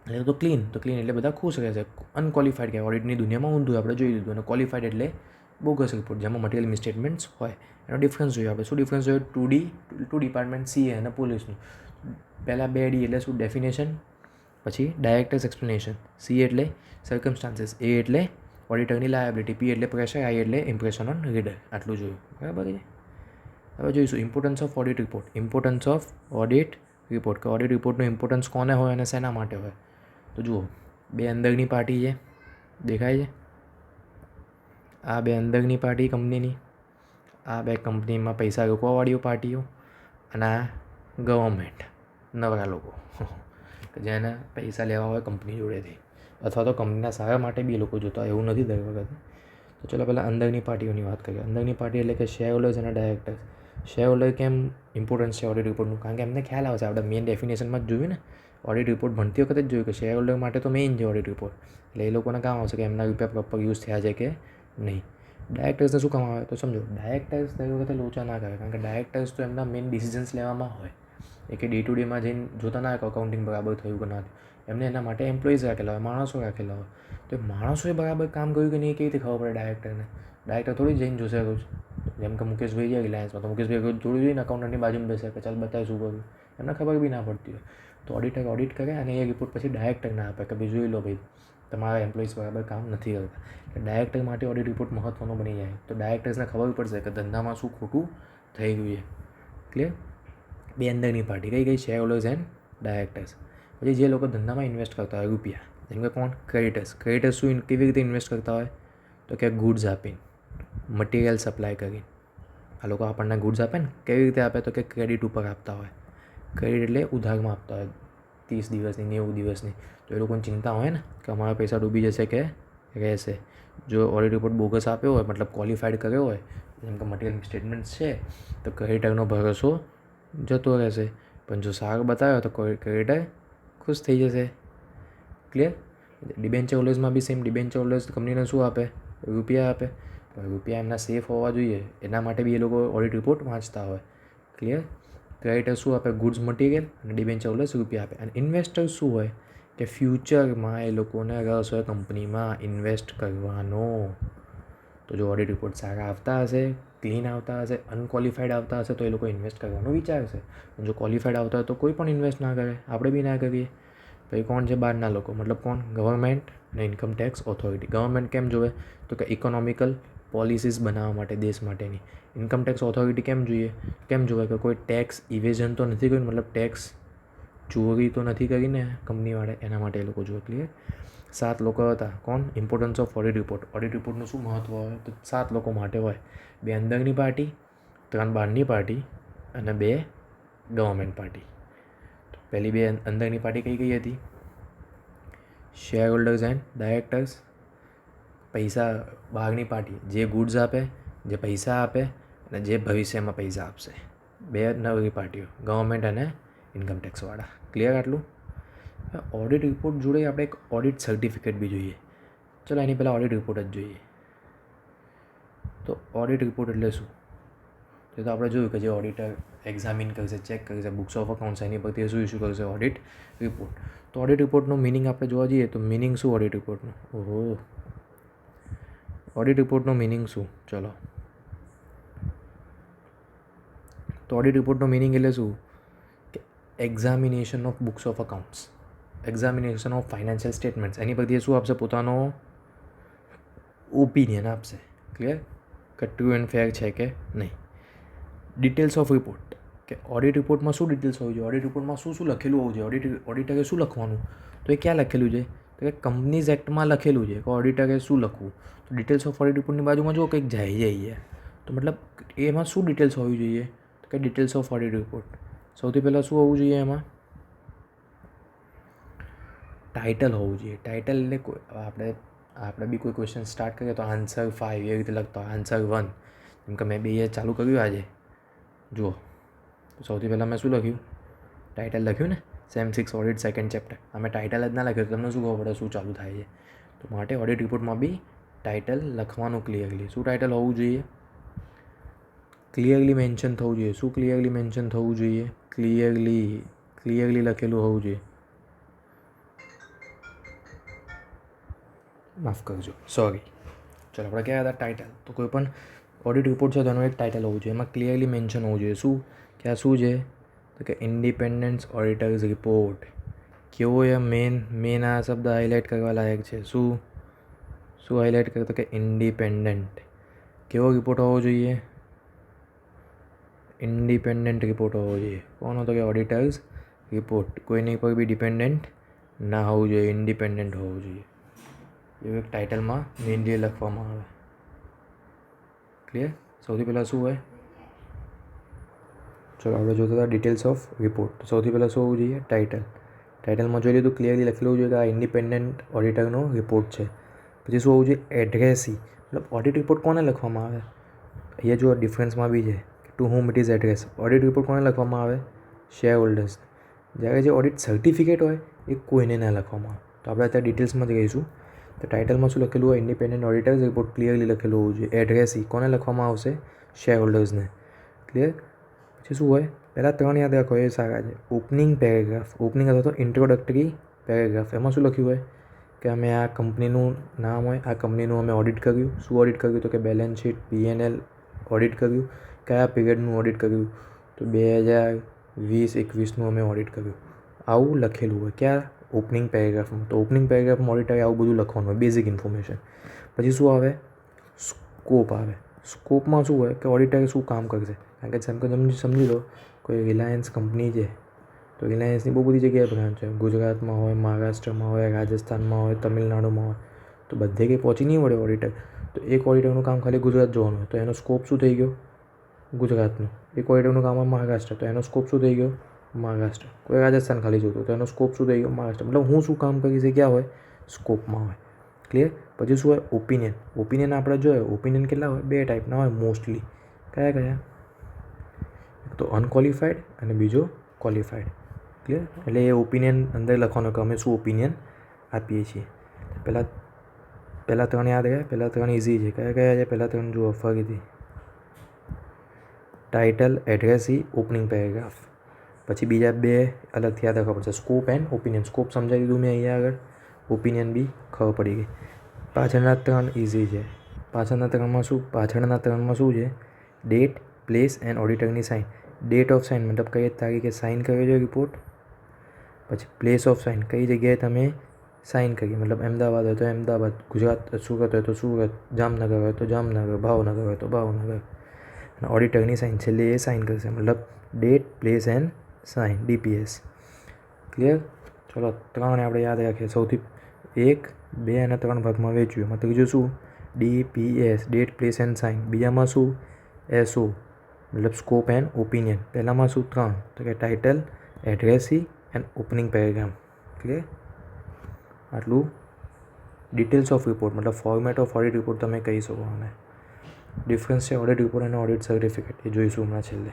એટલે તો ક્લીન એટલે બધા ખુશ રહેશે. અનક્વોલિફાઈડ કહેવાય, ઓડિટની દુનિયામાં ઊંધું આપણે જોઈ લીધું. અને ક્વોલિફાઈડ એટલે બોગસ રિપોર્ટ, જેમાં મટીરિયલ મિસસ્ટેટમેન્ટ્સ હોય. એનો ડિફરન્સ જોઈએ આપણે. શું ડિફરન્સ જોઈએ? ટુ ડિપાર્ટમેન્ટ CA અને પોલીસનું. પહેલાં 2D એટલે શું? ડેફિનેશન. પછી ડાયરેક્ટર્સ એક્સપ્લેનેશન. C એટલે સર્કમસ્ટાન્સીસ, A એટલે ઓડિટરની લાયબિલિટી, P એટલે પ્રેશર, I એટલે ઇમ્પ્રેશન ઓન રીડર. આટલું જોયું, બરાબર છે. હવે જોઈશું importance of audit report. Importance of audit report, કે ઓડિટ રિપોર્ટનું ઇમ્પોર્ટન્સ કોને હોય અને શેના માટે હોય. તો જુઓ, 2 અંદરની પાર્ટી છે, દેખાય છે? આ 2 અંદરની પાર્ટી કંપનીની, આ 2 કંપનીમાં પૈસા રોકવાવાળી પાર્ટીઓ, અને આ ગવર્મેન્ટ, નવરા લોકો કે જેને પૈસા લેવા હોય કંપની જોડેથી, અથવા તો કંપનીના સારા માટે બી લોકો જોતા હોય, એવું નથી દર વખતે. તો ચલો પહેલાં અંદરની પાર્ટીઓની વાત કરીએ. અંદરની પાર્ટી એટલે કે શેર હોલ્ડર્સ અને ડાયરેક્ટર્સ. શેર હોલ્ડર કેમ ઇમ્પોર્ટન્સ છે ઓડિટ રિપોર્ટનું? કારણ કે એમને ખ્યાલ આવશે. આપણે મેઇન ડેફિનેશનમાં જ જોયું ને, ઓડિટ રિપોર્ટ ભણતી વખતે જ જોયું કે શેર હોલ્ડર માટે તો મેઇન છે ઓડિટ રિપોર્ટ. એટલે એ લોકોને કામ આવશે કે એમના રૂપિયા પ્રોપર યુઝ થયા છે કે નહીં. ડાયરેક્ટર્સને શું કામ આવે? તો સમજો, ડાયરેક્ટર્સ દર વખતે લોચા ના કરે, કારણ કે ડાયરેક્ટર્સ તો એમના મેઇન ડિસિઝન્સ લેવામાં હોય. એ કે ડે ટુ ડેમાં જઈને જોતા ના હોય કે અકાઉન્ટિંગ બરાબર થયું કે ના થયું. એમને એના માટે એમ્પ્લોઈઝ રાખેલા હોય, માણસો રાખેલા હોય. તો એ માણસોએ બરાબર કામ કર્યું કે નહીં એ કેવી રીતે ખબર પડે ડાયરેક્ટરને? ડાયરેક્ટર થોડી જઈને જોશે રોજ. જેમ કે મુકેશભાઈ છે રિલાયન્સમાં, તો મુકેશભાઈ રોજ જોડું જોઈને અકાઉન્ટન્ટની બાજુમાં બેસે કે ચાલ બતાવે શું કર્યું. એમને ખબર બી ના પડતી હોય. તો ઓડિટર ઓડિટ કરે અને એ રિપોર્ટ પછી ડાયરેક્ટરને આપે કે ભાઈ જોઈ લો ભાઈ, તમારા એમ્પ્લોઈઝ બરાબર કામ નથી કરતા. એટલે ડાયરેક્ટર માટે ઓડિટ રિપોર્ટ મહત્ત્વનો બની જાય. તો ડાયરેક્ટર્સને ખબર પડશે કે ધંધામાં શું ખોટું થઈ ગયું છે. ક્લિયર? 2 અંદરની પાર્ટી કઈ કઈ? Share holders and directors. પછી જે લોકો ધંધામાં ઇન્વેસ્ટ કરતા હોય રૂપિયા, જેમ કે કોણ? ક્રેડિટર્સ. ક્રેડિટર્સ શું કેવી રીતે ઇન્વેસ્ટ કરતા હોય? તો કે ગુડ્સ આપીને, મટીરિયલ સપ્લાય કરીને. આ લોકો આપણને ગુડ્સ આપે ને, કેવી રીતે આપે? તો કે ક્રેડિટ ઉપર આપતા હોય. ક્રેડિટ એટલે ઉધારમાં આપતા હોય, 30 દિવસની, 90 દિવસની. તો એ લોકોને ચિંતા હોય ને કે અમારા પૈસા ડૂબી જશે કે રહેશે. જો ઓડિટ રિપોર્ટ બોગસ આપ્યો હોય, મતલબ ક્વોલિફાઈડ કર્યો હોય, જેમ કે મટીરિયલ સ્ટેટમેન્ટ્સ છે, તો ક્રેડિટરનો ભરોસો જતો રહેશે. પણ જો સારો બતાવ્યો તો ક્રેડિટર ખુશ થઈ જશે. ક્લિયર? ડિબેન્ચર હોલ્ડર્સમાં બી સેમ. ડિબેન્ચર હોલ્ડર્સ કંપનીને શું આપે? રૂપિયા આપે. પણ રૂપિયા એમના સેફ હોવા જોઈએ, એના માટે બી એ લોકો ઓડિટ રિપોર્ટ વાંચતા હોય. ક્લિયર? ક્રેડિટર શું આપે? Goods material. અને ડિબેન્ચર હોલ્ડર્સ રૂપિયા આપે. અને ઇન્વેસ્ટર શું હોય? કે ફ્યુચરમાં એ લોકોને રસ હોય કંપનીમાં ઇન્વેસ્ટ કરવાનો. તો જો ઓડિટ રિપોર્ટ સારા આવતા હશે, ક્લીન આવતા હશે, અનક્વોલિફાઈડ આવતા હશે, તો એ લોકો ઇન્વેસ્ટ કરવાનું વિચારશે. જો ક્વોલિફાઈડ આવતા હોય તો કોઈ પણ ઇન્વેસ્ટ ના કરે, આપણે બી ના કરીએ. પછી કોણ છે બહારના લોકો? મતલબ કોણ? ગવર્મેન્ટ અને ઇન્કમ ટેક્સ ઓથોરિટી. ગવર્મેન્ટ કેમ જોવે? તો કે ઇકોનોમિકલ પોલિસીસ બનાવવા માટે દેશ માટેની. ઇન્કમ ટેક્સ ઓથોરિટી કેમ જોવે? કે કોઈ ટેક્સ ઇવેઝન તો નથી કર્યું, મતલબ ટેક્સ ચોરી તો નથી કરીને કંપનીવાળે, એના માટે એ લોકો જોવે. ક્લિયર? 7 લોકો હતા. કોણ? Importance of audit report. Audit રિપોર્ટનું શું મહત્ત્વ હોય? તો 7 લોકો માટે હોય. 2 અંદરની પાર્ટી, 3 બહારની પાર્ટી અને 2 ગવર્મેન્ટ પાર્ટી. પહેલી 2 અંદરની પાર્ટી કઈ કઈ હતી? Share holders and directors. પૈસા બહારની પાર્ટી જે ગુડ્સ આપે, જે પૈસા આપે અને જે ભવિષ્યમાં પૈસા આપશે. 2 નવી પાર્ટીઓ, ગવર્મેન્ટ અને ઇન્કમ ટેક્સવાળા. ક્લિયર આટલું? ઓડિટ રિપોર્ટ જોડે આપણે એક ઓડિટ સર્ટિફિકેટ બી જોઈએ. ચલો એની પહેલાં ઓડિટ રિપોર્ટ જ જોઈએ. તો ઓડિટ રિપોર્ટ એટલે શું? એ તો આપણે જોયું કે જે ઓડિટર એક્ઝામિન કરશે, ચેક કરશે, બુક્સ ઓફ અકાઉન્ટ્સ, એની પરથી શું ઇસ્યુ કરશે? Audit report. તો ઓડિટ રિપોર્ટનું મિનિંગ આપણે જોવા જઈએ તો મિનિંગ શું ઓડિટ રિપોર્ટનું? ઓડિટ રિપોર્ટનું મિનિંગ શું? ચલો, તો ઓડિટ રિપોર્ટનું મિનિંગ એટલે શું? કે examination of books of accounts, examination of financial statements. એની પરથી શું આપશે? પોતાનો ઓપિનિયન આપશે. ક્લિયર? કે ટ્રુ એન્ડ ફેર છે કે નહીં. ડિટેલ્સ ઓફ રિપોર્ટ, કે ઓડિટ રિપોર્ટમાં શું ડિટેલ્સ હોવી જોઈએ? ઓડિટ રિપોર્ટમાં શું શું લખેલું હોવું જોઈએ? ઓડિટરે શું લખવાનું? તો એ ક્યાં લખેલું છે? તો કે કંપનીઝ એક્ટમાં લખેલું છે કે ઓડિટરે શું લખવું. તો ડિટેલ્સ ઓફ ઓડિટ રિપોર્ટની બાજુમાં જો કંઈક જાય. તો મતલબ એમાં શું ડિટેલ્સ હોવી જોઈએ? તો કે ડિટેલ્સ ઓફ ઓડિટ રિપોર્ટ. સૌથી પહેલાં શું હોવું જોઈએ એમાં? ટાઇટલ હોવું જોઈએ. ટાઇટલ એટલે આપણે આપણે બી કોઈ ક્વેશ્ચન સ્ટાર્ટ કરીએ તો આન્સર 5 એ રીતે લખતા હોય, આન્સર 1. જેમ કે મેં બી એ ચાલુ કર્યું આજે, જુઓ. તો સૌથી પહેલાં મેં શું લખ્યું? ટાઇટલ લખ્યું ને, સેમ 6 ઓડિટ સેકન્ડ ચેપ્ટર. અમે ટાઇટલ જ ના લખ્યું, તમને શું ખબર પડે શું ચાલુ થાય છે? તો માટે ઓડિટ રિપોર્ટમાં બી ટાઇટલ લખવાનું ક્લિયરલી. શું ટાઇટલ હોવું જોઈએ? ક્લિયરલી મેન્શન થવું જોઈએ. શું ક્લિયરલી મેન્શન થવું જોઈએ? ક્લિયરલી લખેલું હોવું જોઈએ. માફ કરજો, સોરી. ચલો, આપણે કયા હતા? ટાઇટલ. તો કોઈ પણ ઓડિટ રિપોર્ટ છે તો એનું એક ટાઇટલ હોવું જોઈએ. એમાં ક્લિયરલી મેન્શન હોવું જોઈએ. શું કે આ શું છે? તો કે ઇન્ડિપેન્ડન્સ ઓડિટર્સ રિપોર્ટ. કેવો એ મેન આ શબ્દ હાઇલાઇટ કરવા લાયક છે. શું હાઇલાઇટ કરે? તો કે ઇન્ડિપેન્ડન્ટ. કેવો રિપોર્ટ હોવો જોઈએ? ઇન્ડિપેન્ડન્ટ રિપોર્ટ હોવો જોઈએ. કોનો? તો કે ઓડિટર્સ રિપોર્ટ. કોઈની પર બી ડિપેન્ડન્ટ ના હોવું જોઈએ, ઇન્ડિપેન્ડન્ટ હોવું જોઈએ. એવું એક ટાઇટલમાં મેઇનલી લખવામાં આવે. ક્લિયર? સૌથી પહેલાં શું હોય? ચલો, આપણે જોતા હતા ડિટેલ્સ ઓફ રિપોર્ટ. તો સૌથી પહેલાં શું હોવું જોઈએ? ટાઇટલ. ટાઇટલમાં જોઈ લીધું, ક્લિયરલી લખેલું જોઈએ કે આ ઇન્ડિપેન્ડન્ટ ઓડિટરનો રિપોર્ટ છે. પછી શું હોવું જોઈએ? એડ્રેસી. મતલબ ઓડિટ રિપોર્ટ કોને લખવામાં આવે? અહીંયા જો ડિફરન્સમાં બી છે, to home it is address. Audit report કોને લખવામાં આવે? Share holders. જ્યારે જે ઓડિટ સર્ટિફિકેટ હોય એ કોઈને ના લખવામાં આવે. તો આપણે અત્યારે ડિટેલ્સમાં જ રહીશું. તો ટાઇટલમાં શું લખેલું હોય? ઇન્ડિપેન્ડન્ટ ઓડિટર્સ રિપોર્ટ ક્લિયરલી લખેલું હોવું જોઈએ. એડ્રેસી કોને લખવામાં આવશે? શેર હોલ્ડર્સને. ક્લિયર? પછી શું હોય? પહેલાં 3 યાદ રાખો, એ સારા છે. ઓપનિંગ પેરેગ્રાફ, ઓપનિંગ અથવા તો ઇન્ટ્રોડક્ટરી પેરેગ્રાફ. એમાં શું લખ્યું હોય? કે અમે આ કંપનીનું નામ હોય, આ કંપનીનું અમે ઓડિટ કર્યું. શું ઓડિટ કર્યું? તો કે બેલેન્સ શીટ, P&L ઓડિટ કર્યું. કયા પીરિયડનું ઓડિટ કર્યું? તો 2020-21નું અમે ઓડિટ કર્યું. આવું લખેલું હોય. ક્યાં? ઓપનિંગ પેરેગ્રાફમાં. તો ઓપનિંગ પેરેગ્રાફમાં ઓડિટરે આવું બધું લખવાનું હોય, બેઝિક ઇન્ફોર્મેશન. પછી શું આવે? સ્કોપ આવે. સ્કોપમાં શું હોય? કે ઓડિટરે શું કામ કરશે. કારણ કે સમજી લો કોઈ રિલાયન્સ કંપની છે, તો રિલાયન્સની બહુ બધી જગ્યાએ બ્રાન્ચ છે. ગુજરાતમાં હોય, મહારાષ્ટ્રમાં હોય, રાજસ્થાનમાં હોય, તમિલનાડુમાં હોય. તો બધે કંઈ પહોંચી નહીં વળે ઓડિટર. તો એક ઓડિટરનું કામ ખાલી ગુજરાત જોવાનું હોય, તો એનો સ્કોપ શું થઈ ગયો? ગુજરાતનું. એક ઓડિટરનું કામ હોય મહારાષ્ટ્ર, તો એનો સ્કોપ શું થઈ ગયો? મહારાષ્ટ્ર. કોઈ રાજસ્થાન ખાલી જોતું, તો એનો સ્કોપ શું થઈ ગયો? મહારાષ્ટ્ર. મતલબ હું શું કામ કરીશ એ ક્યાં હોય? સ્કોપમાં હોય. ક્લિયર? પછી શું હોય? ઓપિનિયન. ઓપિનિયન આપણે જોઈએ, ઓપિનિયન કેટલા હોય? 2 ટાઈપના હોય મોસ્ટલી. કયા? એક તો અનક્વોલિફાઈડ અને બીજો ક્વોલિફાઈડ. ક્લિયર? એટલે એ ઓપિનિયન અંદર લખવાનું કે અમે શું ઓપિનિયન આપીએ છીએ. પહેલાં 3 યાદ રહ્યા. પહેલાં 3 ઇઝી છે. કયા છે? પહેલાં 3 જુઓ ફરીથી. Title, addressee, opening paragraph. પછી બીજા 2 અલગથી યાદ રાખવા પડશે. Scope and opinion. સ્કોપ સમજાવી દીધું મેં અહીંયા આગળ. ઓપિનિયન બી ખબર પડી ગઈ. પાછળના 3 ઇઝી છે. પાછળના 3માં શું છે? ડેટ, પ્લેસ એન્ડ ઓડિટરની સાઇન. ડેટ ઓફ સાઇન મતલબ કઈ તારીખે સાઇન કર્યો છે રિપોર્ટ. પછી પ્લેસ ઓફ સાઇન, કઈ જગ્યાએ તમે સાઇન કરી. મતલબ અમદાવાદ હોય તો અમદાવાદ, ગુજરાત સુરત હોય તો સુરત, જામનગર હોય તો જામનગર, ભાવનગર હોય તો ભાવનગર. અને ઓડિટરની સાઇન છેલ્લે એ સાઇન કરશે. મતલબ date, place and sign, DPS. Clear? ચલો, 3 આપણે યાદ રાખીએ. સૌથી 1, 2 અને 3 ભાગમાં વહેંચ્યું. એમાં ત્રીજું શું? DPS, date, place and sign. બીજામાં શું? SO મતલબ સ્કોપ એન્ડ ઓપિનિયન. પહેલાંમાં શું? 3. તો કે title, addressee and opening paragraph. Clear? આટલું ડિટેલ્સ ઓફ રિપોર્ટ મતલબ ફોર્મેટ ઓફ ઓડિટ રિપોર્ટ તમે કહી શકો. અને ડિફરન્સ છે ઓડિટ રિપોર્ટ અને ઓડિટ સર્ટિફિકેટ, એ જોઈશું હમણાં છેલ્લે.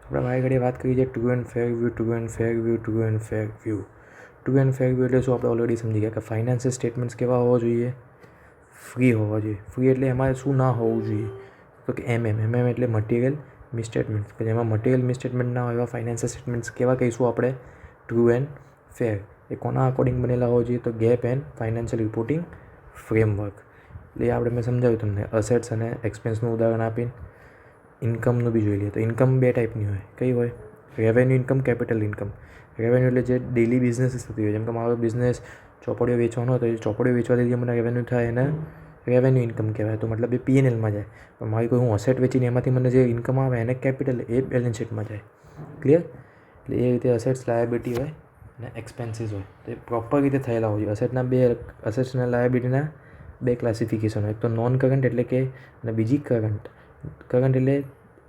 આપણે મારી ઘડી વાત કરી છે true and fair view. True and fair view એટલે શું? આપણે ઓલરેડી સમજી ગયા કે ફાઇનાન્શિયલ સ્ટેટમેન્ટ્સ કેવા હોવા જોઈએ? ફ્રી હોવા જોઈએ. ફ્રી એટલે એમાં શું ના હોવું જોઈએ? તો કે એટલે મટીરિયલ મિસસ્ટેટમેન્ટ. કે જેમાં મટીરિયલ મિસસ્ટેટમેન્ટ ના હોય એવા ફાઇનાન્શિયલ સ્ટેટમેન્ટ્સ કેવા કહીશું આપણે? ટ્રુ એન્ડ ફેર. એ કોના અકોર્ડિંગ બનેલા હોવા જોઈએ? તો gap and financial reporting framework. એટલે આપણે મેં સમજાવ્યું તમને અસેટ્સ અને એક્સપેન્સનું ઉદાહરણ આપીને. ઇન્કમનું બી જોઈ લઈએ. તો ઇન્કમ 2 ટાઈપની હોય. કઈ હોય? Revenue income, capital income. Revenue એટલે જે ડેલી બિઝનેસીસ થતી હોય. જેમ કે મારો બિઝનેસ ચોપડીઓ વેચવાનો હોય, તો એ ચોપડીઓ વેચવાથી જે મને રેવન્યુ થાય એને રેવન્યુ ઇન્કમ કહેવાય. તો મતલબ એ P&Lમાં જાય. પણ મારી કોઈ હું અસેટ વેચીને એમાંથી મને જે ઇન્કમ આવે એને કેપિટલ, એ બેલેન્સ શીટમાં જાય. ક્લિયર? એટલે એ રીતે અસેટ્સ, લાયબિલિટી હોય અને એક્સપેન્સીસ હોય. તો એ પ્રોપર રીતે થયેલા હોય. અસેટ્સ અને લાયબિલિટીના 2 ક્લાસિફિકેશન હોય. એક તો નોન કરંટ એટલે કે, અને બીજી કરંટ. કરંટ એટલે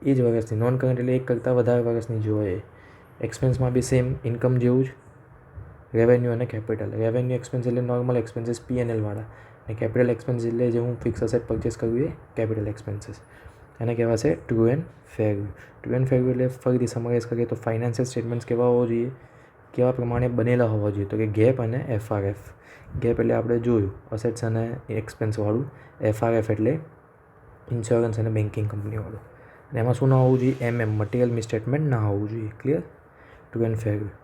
એ જ વર્ષની, નોન કરંટ એટલે 1 કરતાં વધારે વર્ષની જે હોય એ. એક્સપેન્સમાં બી સેમ ઇન્કમ જેવું જ રેવન્યુ અને કેપિટલ. રેવન્યુ એક્સપેન્સ એટલે નોર્મલ એક્સપેન્સીસ P&L વાળા. અને કેપિટલ એક્સપેન્સ એટલે જે હું ફિક્સ અસેટ પરચેસ કર્યું એ કેપિટલ એક્સપેન્સીસ. એને કહેવાશે true and fair view. True and fair view એટલે ફરીથી સમરાઇઝ કરીએ તો ફાઇનાન્શિયલ સ્ટેટમેન્ટ્સ કેવા હોવા જોઈએ, કેવા પ્રમાણે બનેલા હોવા જોઈએ. તો કે ગેપ અને એફઆરએફ. ગેપ એટલે આપણે જોયું અસેટ્સ અને એક્સપેન્સવાળું. એફઆરએફ એટલે ઇન્સ્યોરન્સ અને બેન્કિંગ કંપનીવાળું. અને એમાં શું ના હોવું જોઈએ, મટીરિયલ મિસસ્ટેટમેન્ટ ના હોવું જોઈએ. Clear? True and fair view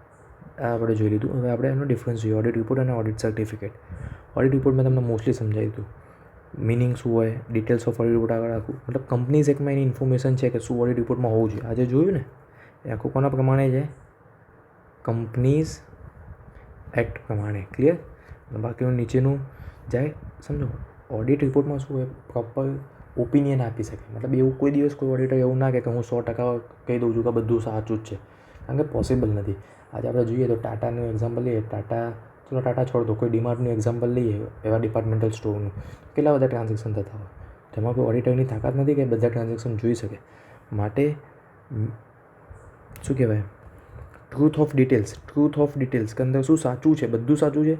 આ આપણે જોઈ લીધું. હવે આપણે એનો ડિફરન્સ જોઈએ, ઓડિટ રિપોર્ટ અને ઓડિટ સર્ટિફિકેટ. ઓડિટ રિપોર્ટ મેં તમને મોસ્ટલી સમજાવ્યું હતું, મિનિંગ શું હોય, ડિટેલ્સ ઓફ ઓડિટ રિપોર્ટ આગળ રાખવું. મતલબ કંપનીઝ એક્ટમાં એની ઇન્ફોર્મેશન છે કે શું ઓડિટ રિપોર્ટમાં હોવું જોઈએ. આજે જોયું ને એ આખું કોના પ્રમાણે છે, કંપનીઝ એક્ટ પ્રમાણે. ક્લિયર? બાકીનું નીચેનું જાય. સમજો ઓડિટ રિપોર્ટમાં શું હોય, પ્રોપર ઓપિનિયન આપી શકે. મતલબ એવું કોઈ દિવસ કોઈ ઓડિટર એવું ના કે હું 100% કહી દઉં છું કે બધું સાચું જ છે, કારણ કે પોસિબલ નથી. આજે આપણે જોઈએ તો ટાટાનું એક્ઝામ્પલ લઈએ. ટાટા છોડ દો, કોઈ ડીમાર્ટનું એક્ઝામ્પલ લઈએ, એવા ડિપાર્ટમેન્ટલ સ્ટોરનું. કેટલા બધા ટ્રાન્ઝેક્શન થતા હોય, તેમાં કોઈ ઓડિટરની તાકાત નથી કે બધા ટ્રાન્ઝેક્શન જોઈ શકે. માટે શું કહેવાય, ટ્રુથ ઓફ ડિટેલ્સ કે અંદર શું સાચું છે, બધું સાચું છે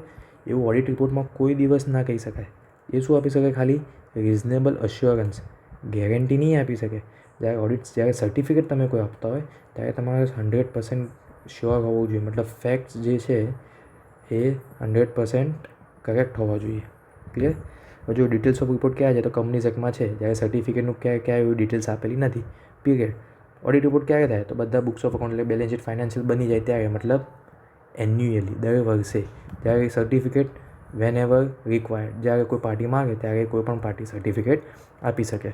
એવું ઓડિટ રિપોર્ટમાં કોઈ દિવસ ના કહી શકાય. એ શું આપી શકે, ખાલી રિઝનેબલ અશ્યોરન્સ, ગેરંટી નહીં આપી શકે. જ્યારે સર્ટિફિકેટ તમે કોઈ આપતા હોય ત્યારે તમારે 100% શ્યોર હોવું જોઈએ. મતલબ ફેક્ટ્સ જે છે એ 100% કરેક્ટ હોવા જોઈએ. ક્લિયર? હવે જો ડિટેલ્સ ઓફ રિપોર્ટ ક્યાં છે તો કંપનીઝ એક્ટમાં છે, જ્યારે સર્ટિફિકેટનું ક્યાં એવી ડિટેલ્સ આપેલી નથી. પીરિયડ. ઓડિટ રિપોર્ટ ક્યારે થાય તો બધા બુક્સ ઓફ અકાઉન્ટ એટલે બેલેન્સ શીટ ફાઇનાન્શિયલ બની જાય ત્યારે, મતલબ એન્યુઅલી, દર વર્ષે. જ્યારે સર્ટિફિકેટ વેન એવર રિક્વાયર્ડ, જ્યારે કોઈ પાર્ટી માગે ત્યારે કોઈ પણ પાર્ટી સર્ટિફિકેટ આપી શકે.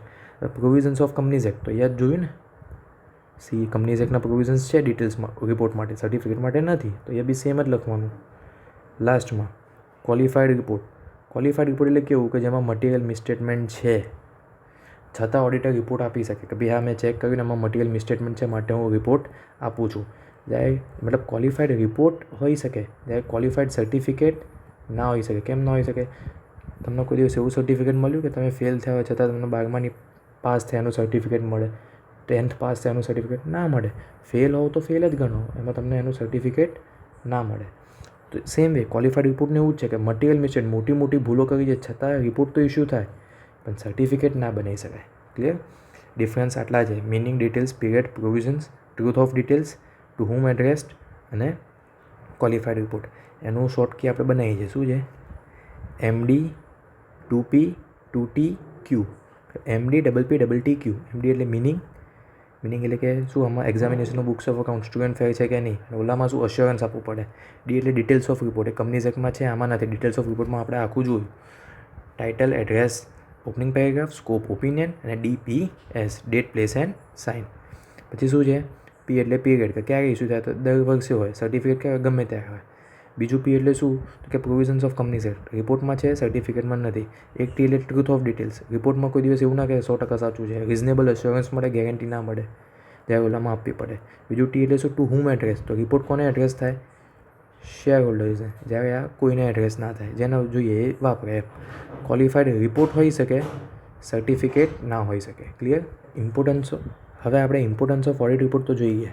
પ્રોવિઝન્સ ઓફ કંપનીઝ એક્ટ તો યાદ જોયું ને, કંપનીઝ એક્ટના પ્રોવિઝન્સ છે ડિટેલ્સમાં રિપોર્ટ માટે, સર્ટિફિકેટ માટે નથી. તો એ બી સેમ જ લખવાનું. લાસ્ટમાં ક્વોલિફાઈડ રિપોર્ટ. ક્વોલિફાઈડ રિપોર્ટ એટલે કેવું કે જેમાં મટીરિયલ મિસસ્ટેટમેન્ટ છે છતાં ઓડિટર રિપોર્ટ આપી શકે કે ભાઈ હા મેં ચેક કર્યું ને એમાં મટીરિયલ મિસસ્ટેટમેન્ટ છે માટે હું રિપોર્ટ આપું છું. જ્યારે મતલબ ક્વોલિફાઈડ રિપોર્ટ હોઈ શકે, જ્યારે ક્વોલિફાઈડ સર્ટિફિકેટ ના હોઈ શકે. કેમ ના હોઈ શકે? તમને કોઈ દિવસ એવું સર્ટિફિકેટ મળ્યું કે તમે ફેલ થયા હોય છતાં તમને 12માની પાસ થયાનું સર્ટિફિકેટ મળે, 10th પાસ થયાનું સર્ટિફિકેટ ના મળે. ફેલ હોવ તો ફેલ જ ગણો, એમાં તમને એનું સર્ટિફિકેટ ના મળે. તો સેમ વે ક્વોલિફાઈડ રિપોર્ટને એવું જ છે કે મટીરિયલ મિસ્ટેક, મોટી ભૂલો કરી છે છતાં રિપોર્ટ તો ઇસ્યુ થાય પણ સર્ટિફિકેટ ના બનાવી શકાય. ક્લિયર? ડિફરન્સ આટલા છે. Meaning, details, period, provisions, truth of details, to whom addressed અને ક્વોલિફાઈડ રિપોર્ટ. એનું શોર્ટ કી આપણે બનાવીએ છીએ. શું છે? MD 2P 2TQ. MD PPTQ. MD એટલે મિનિંગ એટલે કે શું આમાં એક્ઝામિનેશનનો બુક્સ ઓફ અકાઉન્ટ સ્ટુડન્ટ ફેર છે કે નહીં. ઓલામાં શું અશ્યોરન્સ આપવું પડે. ડી એટલે ડિટેલ્સ ઓફ રિપોર્ટ, એ કંપનીઝ એક્ટમાં છે, આમાં નથી. ડિટેલ્સ ઓફ રિપોર્ટમાં આપણે આખું જોયું, title, address, opening paragraph, scope, opinion અને DPS, date, place and sign. પછી શું છે? પી એટલે પીરિયડ, કે ક્યારે ઇસ્યુ થાય તો દર વર્ષે હોય. સર્ટિફિકેટ ક્યારે ગમે ત્યારે હોય. બીજું પી એટલે શું તો કે પ્રોવિઝન્સ ઓફ કંપનીઝ એક્ટ, રિપોર્ટમાં છે સર્ટિફિકેટમાં નથી. એક ટી એટલે ટ્રુથ ઓફ ડિટેલ્સ, રિપોર્ટમાં કોઈ દિવસ એવું ના કે 100% સાચું છે. રિઝનેબલ અશ્યોરન્સ મળે, ગેરંટી ના મળે, ત્યારે ઓલામાં આપવી પડે. બીજું ટી એટલે શું? ટુ હુમ એડ્રેસ, તો રિપોર્ટ કોને એડ્રેસ થાય? શેર હોલ્ડર્સને, જ્યારે આ કોઈને એડ્રેસ ના થાય, જેને જોઈએ એ વાપરે. ક્વોલિફાઈડ રિપોર્ટ હોઈ શકે, સર્ટિફિકેટ ના હોઈ શકે. ક્લિયર? ઇમ્પોર્ટન્સ. હવે આપણે ઇમ્પોર્ટન્સ ઓફ ઓડિટ રિપોર્ટ તો જોઈએ,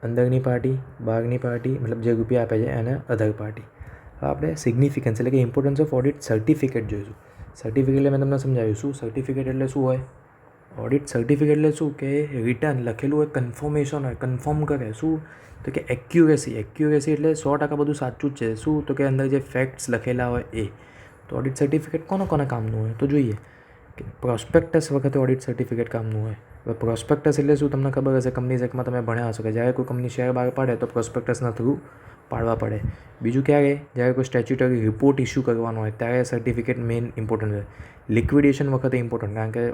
અંદરની પાર્ટી, બહારની પાર્ટી, મતલબ જે રૂપિયા આપે છે અને અધર પાર્ટી. હવે આપણે સિગ્નિફિકન્સ એટલે કે ઇમ્પોર્ટન્સ ઓફ ઓડિટ સર્ટિફિકેટ જોઈશું. સર્ટિફિકેટ એટલે મેં તમને સમજાવ્યું શું સર્ટિફિકેટ એટલે શું હોય. ઓડિટ સર્ટિફિકેટ એટલે શું કે રિટર્ન લખેલું હોય, કન્ફર્મેશન હોય, કન્ફર્મ કરે શું તો કે એક્યુરેસી એટલે 100% બધું સાચું જ છે. શું તો કે અંદર જે ફેક્ટ્સ લખેલા હોય એ. તો ઓડિટ સર્ટિફિકેટ કોના કામનું હોય તો જોઈએ કે પ્રોસ્પેક્ટસ વખતે ઓડિટ સર્ટિફિકેટ કામનું હોય. હવે પ્રોસ્પેક્ટસ એટલે શું તમને ખબર હશે, કંપનીઝ એક્ટમાં તમે ભણ્યા હશો કે જ્યારે કોઈ કંપની શેર બહાર પાડે તો પ્રોસ્પેક્ટસના થ્રુ પાડવા પડે. બીજું ક્યારે? જ્યારે કોઈ સ્ટેચ્યુટરી રિપોર્ટ ઇસ્યુ કરવાનો હોય ત્યારે સર્ટિફિકેટ મેઇન ઇમ્પોર્ટન્ટ હોય. લિક્વિડેશન વખતે ઇમ્પોર્ટન્ટ, કારણ કે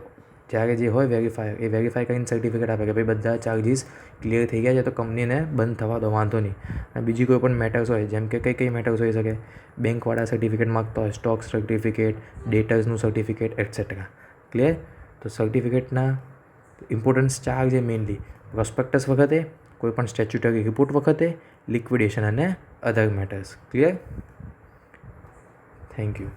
જ્યારે જે હોય વેરીફાયર એ વેરીફાઈ કરીને સર્ટિફિકેટ આપે કે ભાઈ બધા ચાર્જીસ ક્લિયર થઈ ગયા છે તો કંપનીને બંધ થવા દો, વાંધો નહીં. અને બીજી કોઈ પણ મેટર્સ હોય, જેમ કે કઈ મેટર્સ હોઈ શકે, બેંકવાળા સર્ટિફિકેટ માગતા હોય, સ્ટોક સર્ટિફિકેટ, ડેટર્સનું સર્ટિફિકેટ એટસેટ્રા. ક્લિયર? તો સર્ટિફિકેટના ઇમ્પોર્ટન્સ 4 છે મેઇનલી. પ્રોસ્પેક્ટસ વખતે, કોઈ પણ સ્ટેચ્યુટરી રિપોર્ટ વખતે, લિક્વિડેશન અને અધર મેટર્સ. ક્લિયર? Thank you.